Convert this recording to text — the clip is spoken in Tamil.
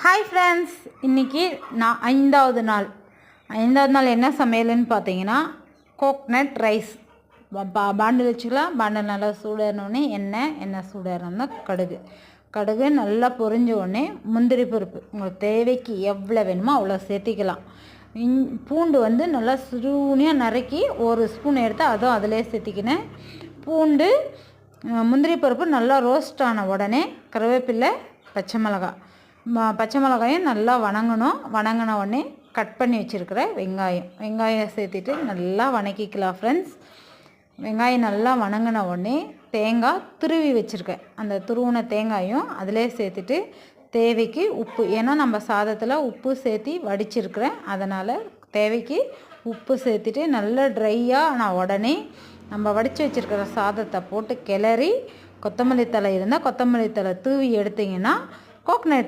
ஹாய் ஃப்ரெண்ட்ஸ், இன்றைக்கி நான் ஐந்தாவது நாள் என்ன சமையல்னு பார்த்தீங்கன்னா கோக்னட் ரைஸ். பாண்டில் வச்சுக்கலாம். பாண்டில் நல்லா சூடானோடனே எண்ணெய் சூடானோன்னா கடுகு நல்லா பொரிஞ்ச உடனே முந்திரி பருப்பு உங்களுக்கு தேவைக்கு எவ்வளோ வேணுமோ அவ்வளோ சேர்த்திக்கலாம். பூண்டு வந்து நல்லா சுருணியாக நறுக்கி ஒரு ஸ்பூன் எடுத்து அதுவும் அதிலே சேர்த்திக்கினேன். பூண்டு முந்திரி பருப்பு நல்லா ரோஸ்ட் ஆன உடனே கருவேப்பிலை, பச்சை மிளகாயும் நல்லா வணங்கின உடனே கட் பண்ணி வச்சுருக்கிற வெங்காயம் சேர்த்துட்டு நல்லா வணக்கிக்கலாம் ஃப்ரெண்ட்ஸ். வெங்காயம் நல்லா வணங்கின உடனே தேங்காய் துருவி வச்சுருக்கேன். அந்த துருவின தேங்காயும் அதிலே சேர்த்துட்டு தேவைக்கு உப்பு, ஏன்னா நம்ம சாதத்தில் உப்பு சேர்த்தி வடிச்சிருக்கிறேன், அதனால் தேவைக்கு உப்பு சேர்த்துட்டு நல்லா ட்ரையாக நான் உடனே நம்ம வடித்து வச்சுருக்கிற சாதத்தை போட்டு கிளறி கொத்தமல்லி தழை இருந்தால் கொத்தமல்லி தழை தூவி எடுத்திங்கன்னா கோக்னட்